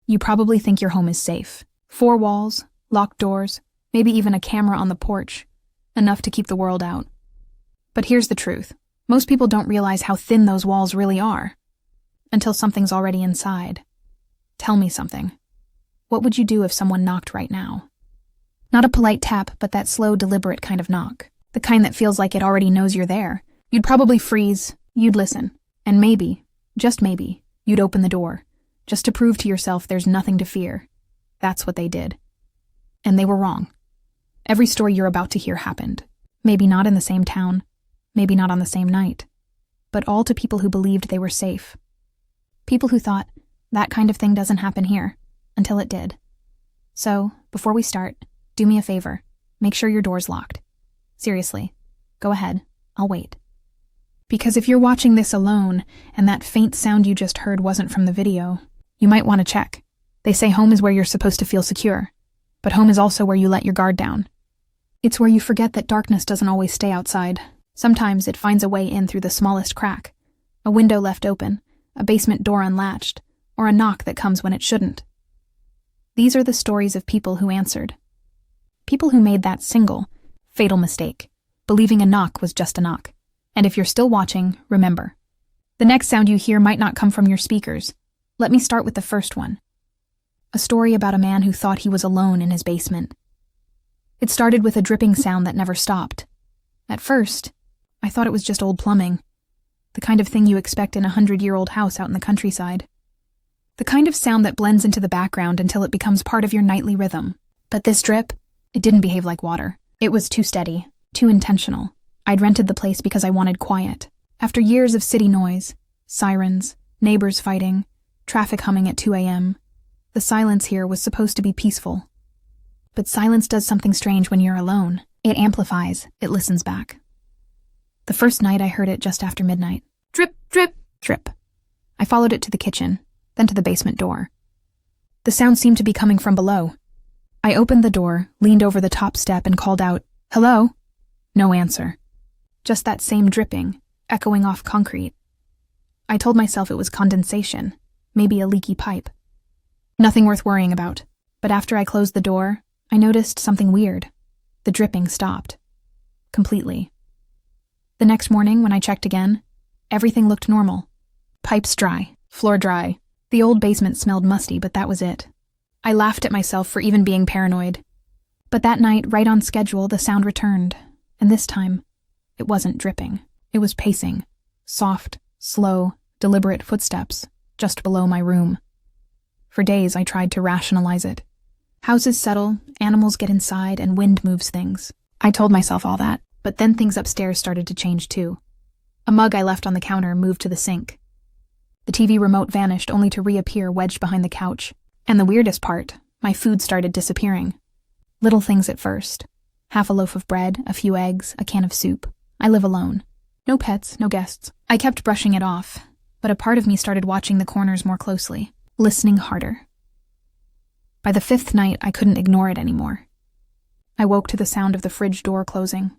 You probably think your home is safe. 4 walls, locked doors, maybe even a camera on the porch. Enough to keep the world out. But here's the truth. Most people don't realize how thin those walls really are. Until something's already inside. Tell me something. What would you do if someone knocked right now? Not a polite tap, but that slow, deliberate kind of knock. The kind that feels like it already knows you're there. You'd probably freeze, you'd listen, and maybe, just maybe, you'd open the door, just to prove to yourself there's nothing to fear. That's what they did. And they were wrong. Every story you're about to hear happened. Maybe not in the same town, maybe not on the same night, but all to people who believed they were safe. People who thought, that kind of thing doesn't happen here, until it did. So, before we start, do me a favor. Make sure your door's locked. Seriously, go ahead. I'll wait. Because if you're watching this alone, and that faint sound you just heard wasn't from the video, you might want to check. They say home is where you're supposed to feel secure, but home is also where you let your guard down. It's where you forget that darkness doesn't always stay outside. Sometimes it finds a way in through the smallest crack, a window left open, a basement door unlatched, or a knock that comes when it shouldn't. These are the stories of people who answered. People who made that single, fatal mistake, believing a knock was just a knock. And if you're still watching, remember. The next sound you hear might not come from your speakers. Let me start with the first one. A story about a man who thought he was alone in his basement. It started with a dripping sound that never stopped. At first, I thought it was just old plumbing. The kind of thing you expect in a 100-year-old house out in the countryside. The kind of sound that blends into the background until it becomes part of your nightly rhythm. But this drip, it didn't behave like water. It was too steady, too intentional. I'd rented the place because I wanted quiet. After years of city noise, sirens, neighbors fighting, traffic humming at 2 a.m., the silence here was supposed to be peaceful. But silence does something strange when you're alone. It amplifies, it listens back. The first night I heard it just after midnight. Drip, drip, drip. I followed it to the kitchen, then to the basement door. The sound seemed to be coming from below. I opened the door, leaned over the top step and called out, "Hello?" No answer. Just that same dripping, echoing off concrete. I told myself it was condensation, maybe a leaky pipe. Nothing worth worrying about. But after I closed the door, I noticed something weird. The dripping stopped. Completely. The next morning, when I checked again, everything looked normal. Pipes dry, floor dry. The old basement smelled musty, but that was it. I laughed at myself for even being paranoid. But that night, right on schedule, the sound returned. And this time, it wasn't dripping. It was pacing. Soft, slow, deliberate footsteps, just below my room. For days, I tried to rationalize it. Houses settle, animals get inside, and wind moves things. I told myself all that, but then things upstairs started to change too. A mug I left on the counter moved to the sink. The TV remote vanished only to reappear wedged behind the couch. And the weirdest part, my food started disappearing. Little things at first. Half a loaf of bread, a few eggs, a can of soup. I live alone. No pets, no guests. I kept brushing it off, but a part of me started watching the corners more closely, listening harder. By the 5th night, I couldn't ignore it anymore. I woke to the sound of the fridge door closing.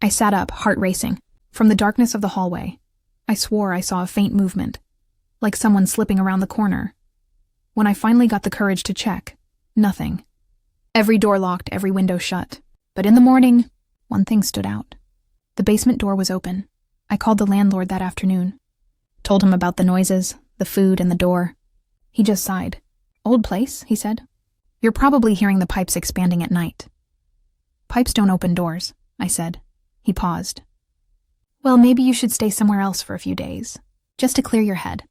I sat up, heart racing. From the darkness of the hallway, I swore I saw a faint movement, like someone slipping around the corner. When I finally got the courage to check, nothing. Every door locked, every window shut. But in the morning, one thing stood out. The basement door was open. I called the landlord that afternoon. Told him about the noises, the food, and the door. He just sighed. "Old place," he said. "You're probably hearing the pipes expanding at night." "Pipes don't open doors," I said. He paused. "Well, maybe you should stay somewhere else for a few days, just to clear your head."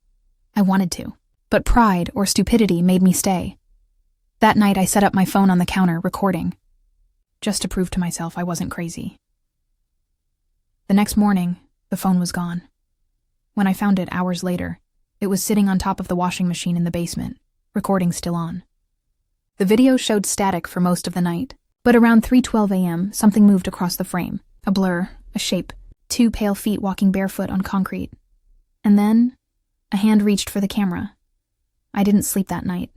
I wanted to. But pride or stupidity made me stay. That night I set up my phone on the counter, recording. Just to prove to myself I wasn't crazy. The next morning, the phone was gone. When I found it hours later, it was sitting on top of the washing machine in the basement, recording still on. The video showed static for most of the night, but around 3:12 a.m., something moved across the frame. A blur, a shape, 2 pale feet walking barefoot on concrete. And then, a hand reached for the camera. I didn't sleep that night.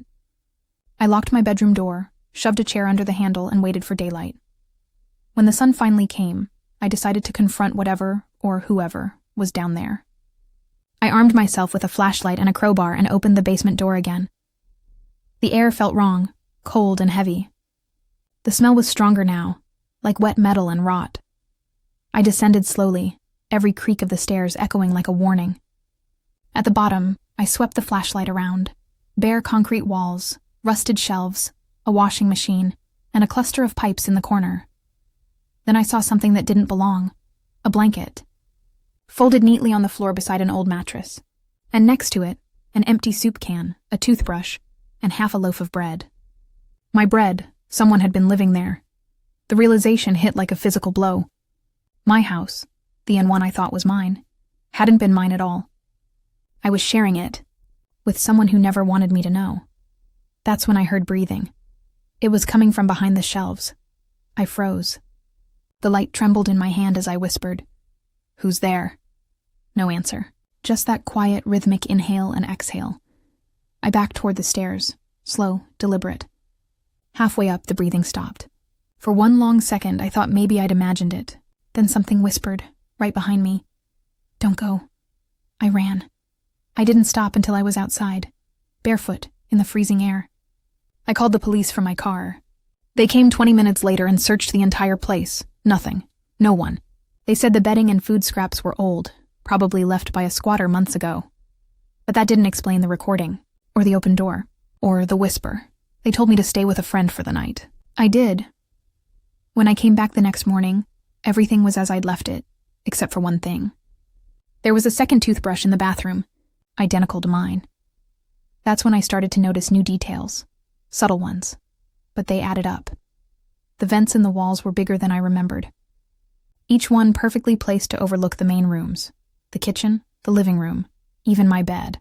I locked my bedroom door, shoved a chair under the handle, and waited for daylight. When the sun finally came, I decided to confront whatever, or whoever, was down there. I armed myself with a flashlight and a crowbar and opened the basement door again. The air felt wrong, cold and heavy. The smell was stronger now, like wet metal and rot. I descended slowly, every creak of the stairs echoing like a warning. At the bottom, I swept the flashlight around. Bare concrete walls, rusted shelves, a washing machine, and a cluster of pipes in the corner. Then I saw something that didn't belong. A blanket. Folded neatly on the floor beside an old mattress. And next to it, an empty soup can, a toothbrush, and half a loaf of bread. My bread, someone had been living there. The realization hit like a physical blow. My house, the one I thought was mine, hadn't been mine at all. I was sharing it with someone who never wanted me to know. That's when I heard breathing. It was coming from behind the shelves. I froze. The light trembled in my hand as I whispered, "Who's there?" No answer. Just that quiet, rhythmic inhale and exhale. I backed toward the stairs, slow, deliberate. Halfway up, the breathing stopped. For one long second, I thought maybe I'd imagined it. Then something whispered, right behind me, "Don't go." I ran. I didn't stop until I was outside, barefoot, in the freezing air. I called the police from my car. They came 20 minutes later and searched the entire place. Nothing. No one. They said the bedding and food scraps were old, probably left by a squatter months ago. But that didn't explain the recording, or the open door, or the whisper. They told me to stay with a friend for the night. I did. When I came back the next morning, everything was as I'd left it, except for one thing. There was a second toothbrush in the bathroom, identical to mine. That's when I started to notice new details, subtle ones, but they added up. The vents in the walls were bigger than I remembered. Each one perfectly placed to overlook the main rooms, the kitchen, the living room, even my bed.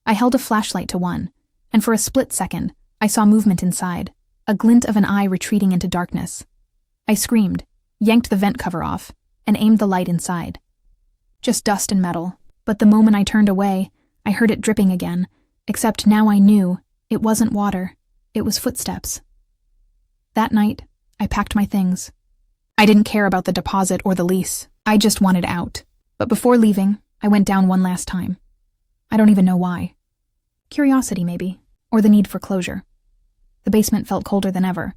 I held a flashlight to one, and for a split second, I saw movement inside, a glint of an eye retreating into darkness. I screamed, yanked the vent cover off, and aimed the light inside. Just dust and metal, but the moment I turned away, I heard it dripping again, except now I knew it wasn't water, it was footsteps. That night, I packed my things. I didn't care about the deposit or the lease, I just wanted out. But before leaving, I went down one last time. I don't even know why. Curiosity, maybe, or the need for closure. The basement felt colder than ever.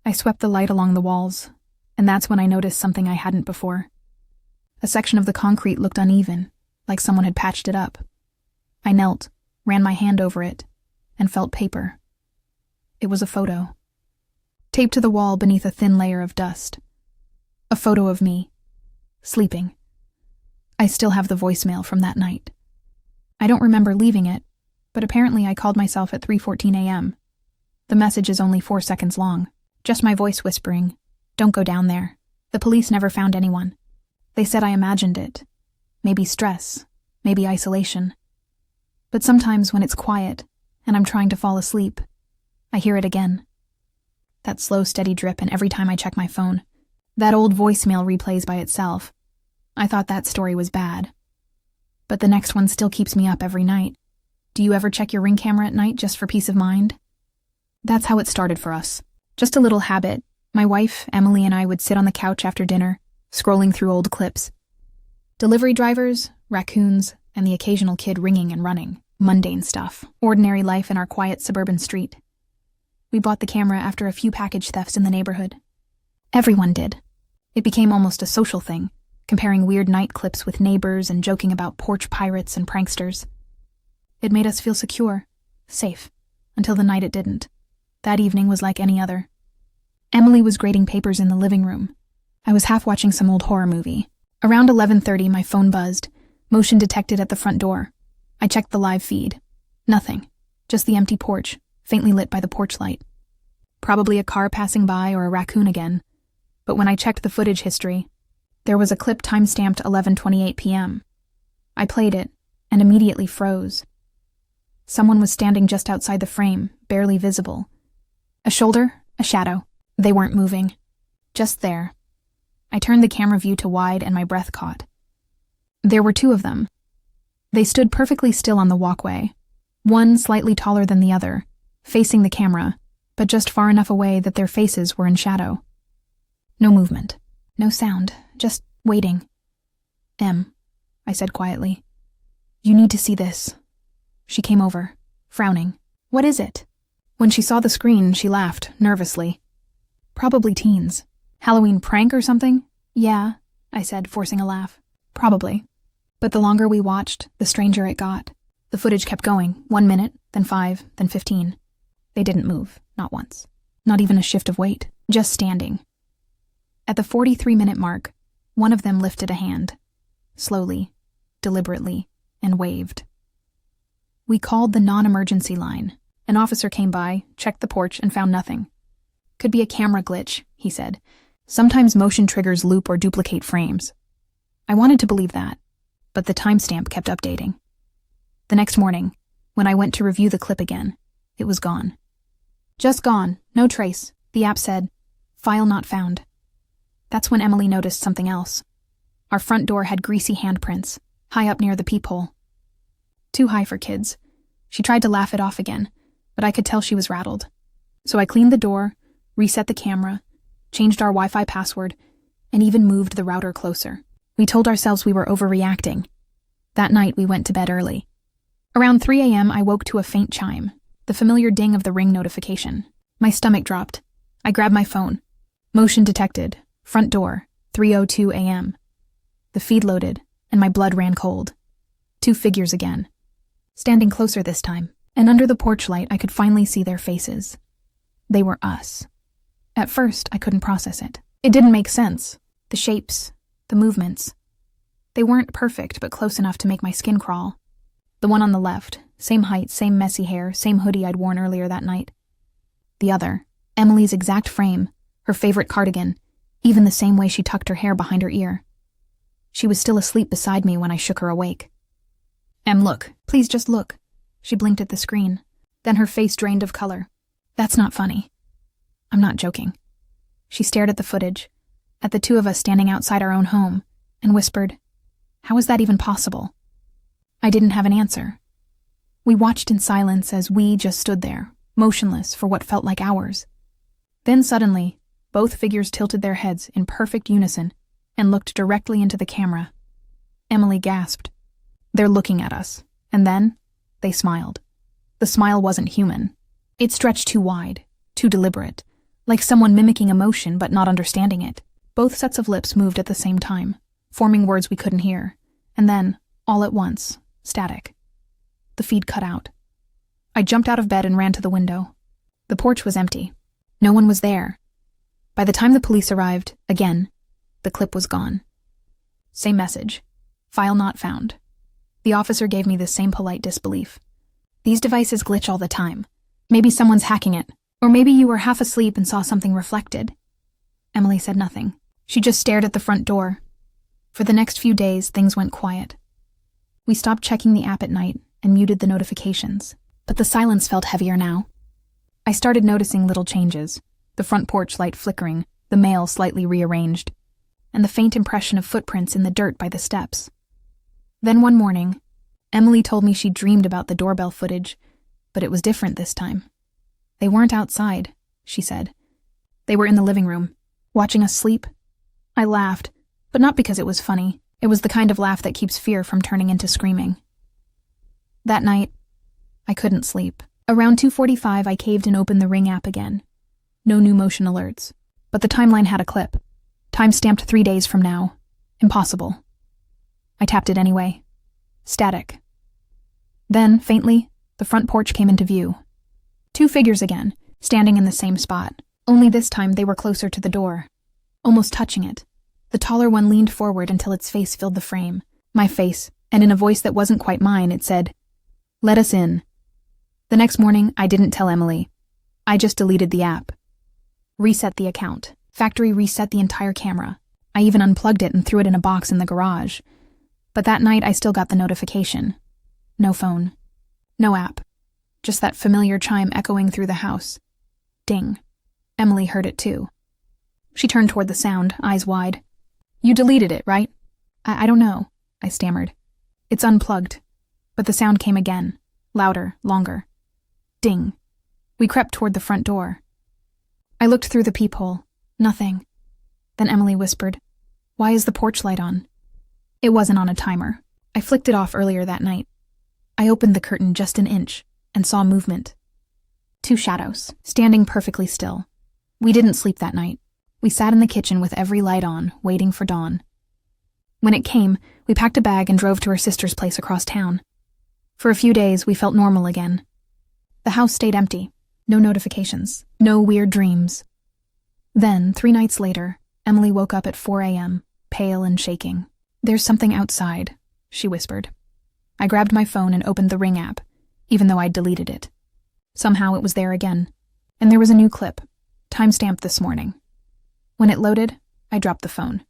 I swept the light along the walls, and that's when I noticed something I hadn't before. A section of the concrete looked uneven, like someone had patched it up. I knelt, ran my hand over it, and felt paper. It was a photo. Taped to the wall beneath a thin layer of dust. A photo of me, sleeping. I still have the voicemail from that night. I don't remember leaving it, but apparently I called myself at 3:14 a.m. The message is only 4 seconds long, just my voice whispering, "Don't go down there." The police never found anyone. They said I imagined it. Maybe stress, maybe isolation. But sometimes when it's quiet, and I'm trying to fall asleep, I hear it again. That slow, steady drip, and every time I check my phone, that old voicemail replays by itself. I thought that story was bad. But the next one still keeps me up every night. Do you ever check your Ring camera at night just for peace of mind? That's how it started for us. Just a little habit. My wife, Emily, and I would sit on the couch after dinner, scrolling through old clips. Delivery drivers, raccoons, and the occasional kid ringing and running. Mundane stuff. Ordinary life in our quiet suburban street. We bought the camera after a few package thefts in the neighborhood. Everyone did. It became almost a social thing, comparing weird night clips with neighbors and joking about porch pirates and pranksters. It made us feel secure, safe, until the night it didn't. That evening was like any other. Emily was grading papers in the living room. I was half watching some old horror movie. Around 11:30, my phone buzzed, motion detected at the front door. I checked the live feed. Nothing, just the empty porch, faintly lit by the porch light. Probably a car passing by or a raccoon again. But when I checked the footage history, there was a clip time-stamped 11:28 p.m. I played it, and immediately froze. Someone was standing just outside the frame, barely visible. A shoulder, a shadow. They weren't moving. Just there. I turned the camera view to wide and my breath caught. There were two of them. They stood perfectly still on the walkway, one slightly taller than the other, facing the camera, but just far enough away that their faces were in shadow. No movement, no sound, just waiting. "Em," I said quietly. "You need to see this." She came over, frowning. "What is it?" When she saw the screen, she laughed, nervously. Probably teens. Halloween prank or something? Yeah, I said, forcing a laugh. Probably. But the longer we watched, the stranger it got. The footage kept going, 1 minute, then 5, then 15. They didn't move, not once. Not even a shift of weight, just standing. At the 43-minute mark, one of them lifted a hand. Slowly, deliberately, and waved. We called the non-emergency line. An officer came by, checked the porch, and found nothing. Could be a camera glitch, he said. Sometimes motion triggers loop or duplicate frames. I wanted to believe that, but the timestamp kept updating. The next morning, when I went to review the clip again, it was gone. Just gone, no trace, the app said. File not found. That's when Emily noticed something else. Our front door had greasy handprints, high up near the peephole. Too high for kids. She tried to laugh it off again, but I could tell she was rattled. So I cleaned the door, reset the camera, changed our Wi-Fi password, and even moved the router closer. We told ourselves we were overreacting. That night, we went to bed early. Around 3 a.m., I woke to a faint chime, the familiar ding of the Ring notification. My stomach dropped. I grabbed my phone. Motion detected. Front door, 3:02 a.m. The feed loaded, and my blood ran cold. 2 figures again. Standing closer this time, and under the porch light, I could finally see their faces. They were us. At first, I couldn't process it. It didn't make sense. The shapes, the movements. They weren't perfect, but close enough to make my skin crawl. The one on the left, same height, same messy hair, same hoodie I'd worn earlier that night. The other, Emily's exact frame, her favorite cardigan, even the same way she tucked her hair behind her ear. She was still asleep beside me when I shook her awake. Em, look. Please just look. She blinked at the screen. Then her face drained of color. That's not funny. I'm not joking. She stared at the footage, at the 2 of us standing outside our own home, and whispered, "How is that even possible?" I didn't have an answer. We watched in silence as we just stood there, motionless for what felt like hours. Then suddenly, both figures tilted their heads in perfect unison and looked directly into the camera. Emily gasped. They're looking at us. And then, they smiled. The smile wasn't human. It stretched too wide, too deliberate, like someone mimicking emotion but not understanding it. Both sets of lips moved at the same time, forming words we couldn't hear. And then, all at once, static. The feed cut out. I jumped out of bed and ran to the window. The porch was empty. No one was there. By the time the police arrived, again, the clip was gone. Same message. File not found. The officer gave me the same polite disbelief. These devices glitch all the time. Maybe someone's hacking it. Or maybe you were half asleep and saw something reflected. Emily said nothing. She just stared at the front door. For the next few days, things went quiet. We stopped checking the app at night and muted the notifications. But the silence felt heavier now. I started noticing little changes. The front porch light flickering, the mail slightly rearranged, and the faint impression of footprints in the dirt by the steps. Then one morning, Emily told me she dreamed about the doorbell footage, but it was different this time. They weren't outside, she said. They were in the living room, watching us sleep. I laughed, but not because it was funny. It was the kind of laugh that keeps fear from turning into screaming. That night, I couldn't sleep. Around 2:45, I caved and opened the Ring app again. No new motion alerts. But the timeline had a clip. Time-stamped 3 days from now. Impossible. I tapped it anyway. Static. Then, faintly, the front porch came into view. 2 figures again, standing in the same spot. Only this time they were closer to the door. Almost touching it. The taller one leaned forward until its face filled the frame. My face, and in a voice that wasn't quite mine, it said, "Let us in." The next morning, I didn't tell Emily. I just deleted the app. Reset the account. Factory reset the entire camera. I even unplugged it and threw it in a box in the garage. But that night, I still got the notification. No phone. No app. Just that familiar chime echoing through the house. Ding. Emily heard it too. She turned toward the sound, eyes wide. "You deleted it, right?" I don't know, I stammered. "It's unplugged." But the sound came again. Louder, longer. Ding. We crept toward the front door. I looked through the peephole. Nothing. Then Emily whispered, "Why is the porch light on?" It wasn't on a timer. I flicked it off earlier that night. I opened the curtain just an inch and saw movement. 2 shadows, standing perfectly still. We didn't sleep that night. We sat in the kitchen with every light on, waiting for dawn. When it came, we packed a bag and drove to her sister's place across town. For a few days, we felt normal again. The house stayed empty. No notifications. No weird dreams. Then, 3 nights later, Emily woke up at 4 a.m., pale and shaking. "There's something outside," she whispered. I grabbed my phone and opened the Ring app, even though I'd deleted it. Somehow it was there again. And there was a new clip, timestamped this morning. When it loaded, I dropped the phone.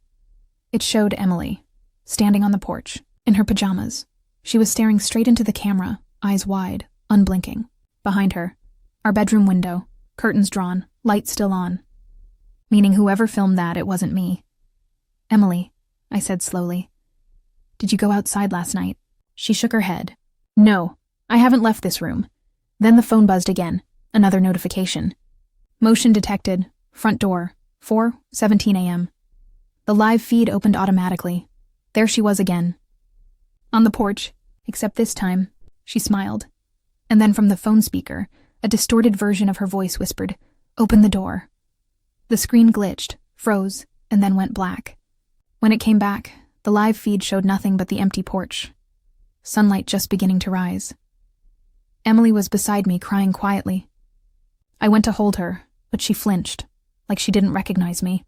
It showed Emily, standing on the porch, in her pajamas. She was staring straight into the camera, eyes wide, unblinking. Behind her, our bedroom window, curtains drawn, light still on. Meaning whoever filmed that, it wasn't me. "Emily," I said slowly, "did you go outside last night?" She shook her head. "No, I haven't left this room." Then the phone buzzed again, another notification. Motion detected, front door, 4:17 a.m. The live feed opened automatically. There she was again. On the porch, except this time, she smiled. And then from the phone speaker, a distorted version of her voice whispered, "Open the door." The screen glitched, froze, and then went black. When it came back, the live feed showed nothing but the empty porch. Sunlight just beginning to rise. Emily was beside me, crying quietly. I went to hold her, but she flinched, like she didn't recognize me.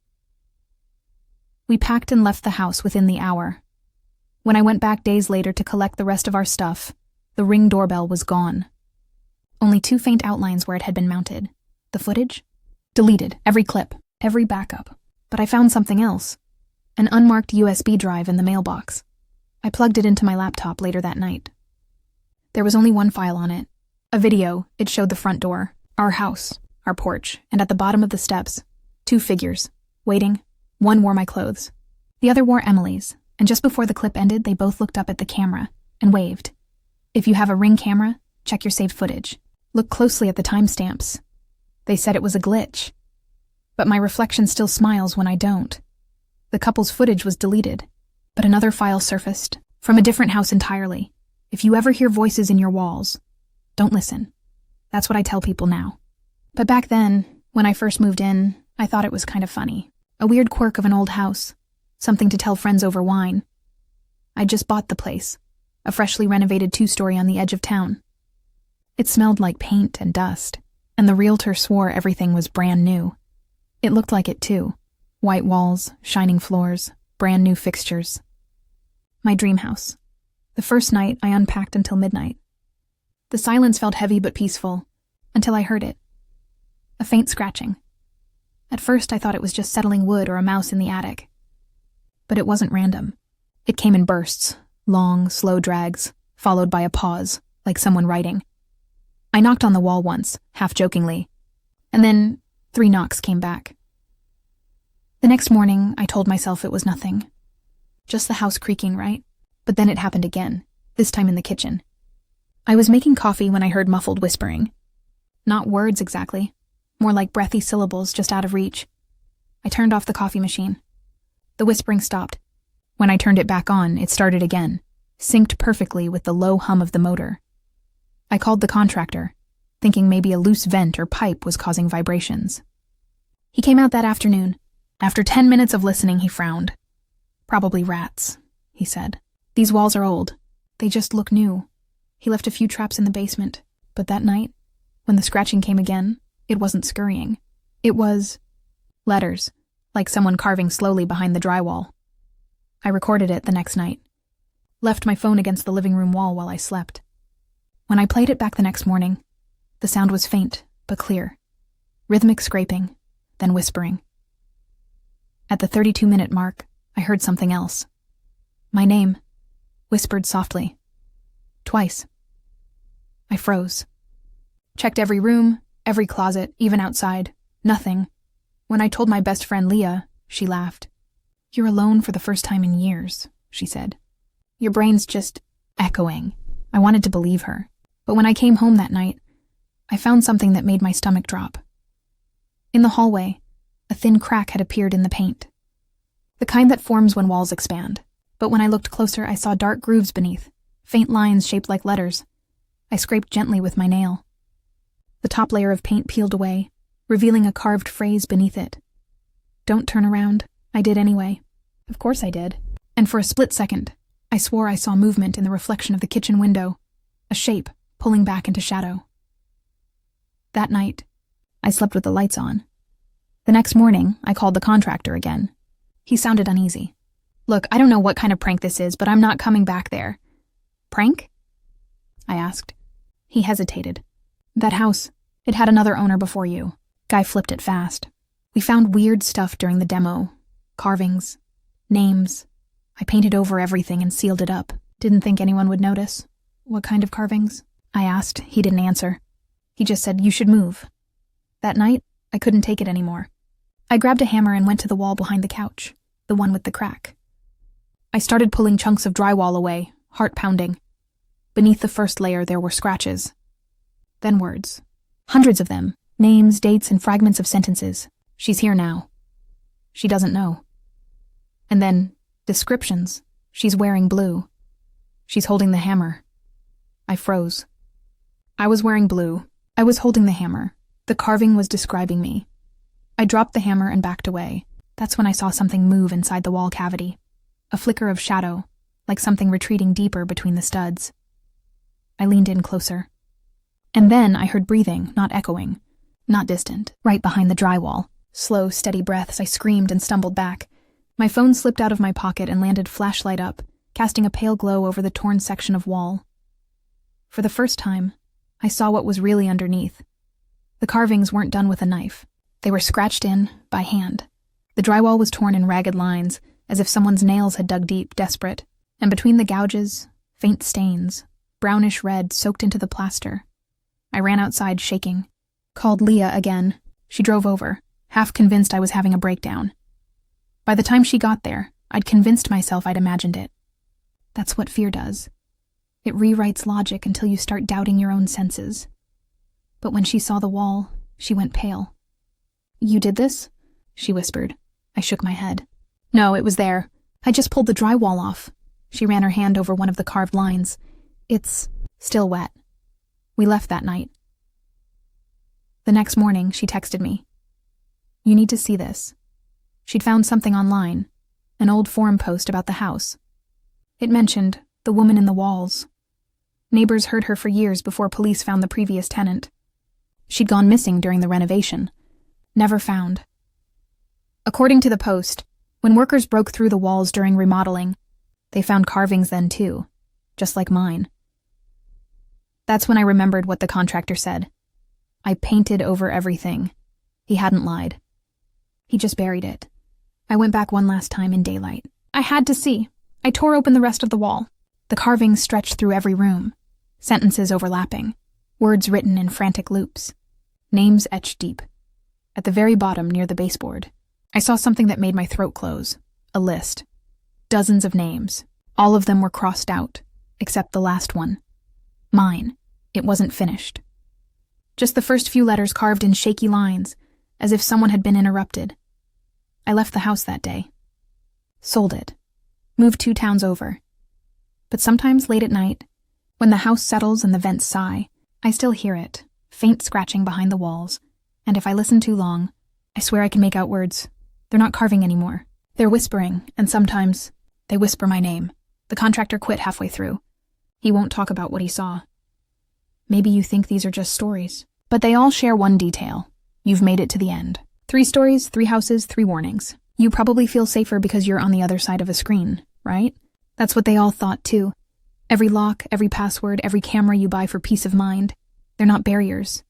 We packed and left the house within the hour. When I went back days later to collect the rest of our stuff, the Ring doorbell was gone. Only 2 faint outlines where it had been mounted. The footage? Deleted, every clip, every backup. But I found something else. An unmarked USB drive in the mailbox. I plugged it into my laptop later that night. There was only 1 file on it. A video. It showed the front door, our house, our porch, and at the bottom of the steps, 2 figures, waiting. One wore my clothes. The other wore Emily's, and just before the clip ended, they both looked up at the camera and waved. If you have a Ring camera, check your saved footage. Look closely at the timestamps. They said it was a glitch. But my reflection still smiles when I don't. The couple's footage was deleted, but another file surfaced, from a different house entirely. If you ever hear voices in your walls, don't listen. That's what I tell people now. But back then, when I first moved in, I thought it was kind of funny. A weird quirk of an old house. Something to tell friends over wine. I'd just bought the place. A freshly renovated 2-story on the edge of town. It smelled like paint and dust, and the realtor swore everything was brand new. It looked like it too. White walls, shining floors, brand new fixtures. My dream house. The first night, I unpacked until midnight. The silence felt heavy but peaceful, until I heard it. A faint scratching. At first, I thought it was just settling wood or a mouse in the attic. But it wasn't random. It came in bursts, long, slow drags, followed by a pause, like someone writing. I knocked on the wall once, half-jokingly, and then 3 knocks came back. The next morning, I told myself it was nothing. Just the house creaking, right? But then it happened again, this time in the kitchen. I was making coffee when I heard muffled whispering. Not words exactly, more like breathy syllables just out of reach. I turned off the coffee machine. The whispering stopped. When I turned it back on, it started again, synced perfectly with the low hum of the motor. I called the contractor, thinking maybe a loose vent or pipe was causing vibrations. He came out that afternoon. After 10 minutes of listening, he frowned. "Probably rats," he said. "These walls are old. They just look new." He left a few traps in the basement, but that night, when the scratching came again, it wasn't scurrying. It was letters, like someone carving slowly behind the drywall. I recorded it the next night. Left my phone against the living room wall while I slept. When I played it back the next morning, the sound was faint but clear. Rhythmic scraping, then whispering. At the 32-minute mark, I heard something else. My name, whispered softly. Twice. I froze. Checked every room, every closet, even outside. Nothing. When I told my best friend Leah, she laughed. "You're alone for the first time in years," she said. "Your brain's just echoing." I wanted to believe her. But when I came home that night, I found something that made my stomach drop. In the hallway, a thin crack had appeared in the paint. The kind that forms when walls expand. But when I looked closer, I saw dark grooves beneath, faint lines shaped like letters. I scraped gently with my nail. The top layer of paint peeled away, revealing a carved phrase beneath it. "Don't turn around." I did anyway. Of course I did. And for a split second, I swore I saw movement in the reflection of the kitchen window, a shape pulling back into shadow. That night, I slept with the lights on. The next morning, I called the contractor again. He sounded uneasy. "Look, I don't know what kind of prank this is, but I'm not coming back there." "Prank?" I asked. He hesitated. "That house, it had another owner before you." Guy flipped it fast. "We found weird stuff during the demo. Carvings, names. I painted over everything and sealed it up. Didn't think anyone would notice." "What kind of carvings?" I asked. He didn't answer. He just said, "You should move." That night, I couldn't take it anymore. I grabbed a hammer and went to the wall behind the couch, the one with the crack. I started pulling chunks of drywall away, heart pounding. Beneath the first layer there were scratches. Then words. Hundreds of them. Names, dates, and fragments of sentences. "She's here now." "She doesn't know." And then, descriptions. "She's wearing blue." "She's holding the hammer." I froze. I was wearing blue. I was holding the hammer. The carving was describing me. I dropped the hammer and backed away. That's when I saw something move inside the wall cavity. A flicker of shadow, like something retreating deeper between the studs. I leaned in closer. And then I heard breathing, not echoing, not distant, right behind the drywall. Slow, steady breaths. I screamed and stumbled back. My phone slipped out of my pocket and landed flashlight up, casting a pale glow over the torn section of wall. For the first time, I saw what was really underneath. The carvings weren't done with a knife. They were scratched in by hand. The drywall was torn in ragged lines, as if someone's nails had dug deep, desperate. And between the gouges, faint stains, brownish red soaked into the plaster. I ran outside, shaking. Called Leah again. She drove over, half convinced I was having a breakdown. By the time she got there, I'd convinced myself I'd imagined it. That's what fear does. It rewrites logic until you start doubting your own senses. But when she saw the wall, she went pale. "You did this?" she whispered. I shook my head. "No, it was there. I just pulled the drywall off." She ran her hand over one of the carved lines. "It's still wet." We left that night. The next morning, she texted me. "You need to see this." She'd found something online, an old forum post about the house. It mentioned the woman in the walls. Neighbors heard her for years before police found the previous tenant. She'd gone missing during the renovation. Never found. According to the post, when workers broke through the walls during remodeling, they found carvings then too, just like mine. That's when I remembered what the contractor said. I painted over everything. He hadn't lied. He just buried it. I went back one last time in daylight. I had to see. I tore open the rest of the wall. The carvings stretched through every room. Sentences overlapping. Words written in frantic loops. Names etched deep. At the very bottom, near the baseboard, I saw something that made my throat close. A list. Dozens of names. All of them were crossed out, except the last one. Mine. It wasn't finished. Just the first few letters carved in shaky lines, as if someone had been interrupted. I left the house that day. Sold it. Moved 2 towns over. But sometimes late at night, when the house settles and the vents sigh, I still hear it, faint scratching behind the walls, and if I listen too long, I swear I can make out words. They're not carving anymore. They're whispering, and sometimes they whisper my name. The contractor quit halfway through. He won't talk about what he saw. Maybe you think these are just stories, but they all share one detail. You've made it to the end. 3 stories, 3 houses, 3 warnings. You probably feel safer because you're on the other side of a screen, right? That's what they all thought too. Every lock, every password, every camera you buy for peace of mind, they're not barriers.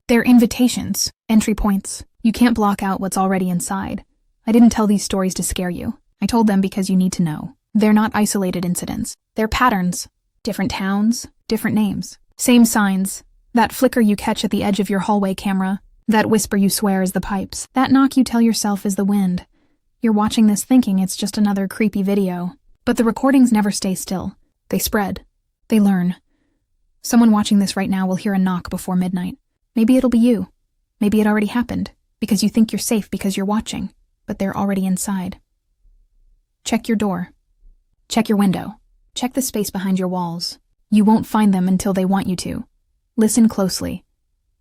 They're invitations, entry points. You can't block out what's already inside. I didn't tell these stories to scare you. I told them because you need to know. They're not isolated incidents. They're patterns. Different towns, different names. Same signs. That flicker you catch at the edge of your hallway camera. That whisper you swear is the pipes. That knock you tell yourself is the wind. You're watching this thinking it's just another creepy video. But the recordings never stay still. They spread. They learn. Someone watching this right now will hear a knock before midnight. Maybe it'll be you. Maybe it already happened, because you think you're safe because you're watching, but they're already inside. Check your door. Check your window. Check the space behind your walls. You won't find them until they want you to. Listen closely.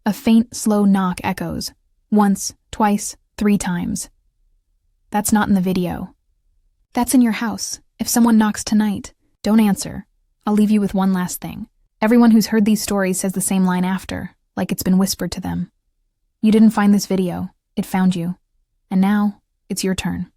A faint, slow knock echoes. Once, twice, 3 times. That's not in the video. That's in your house. If someone knocks tonight, don't answer. I'll leave you with one last thing. Everyone who's heard these stories says the same line after, like it's been whispered to them. You didn't find this video. It found you. And now, it's your turn.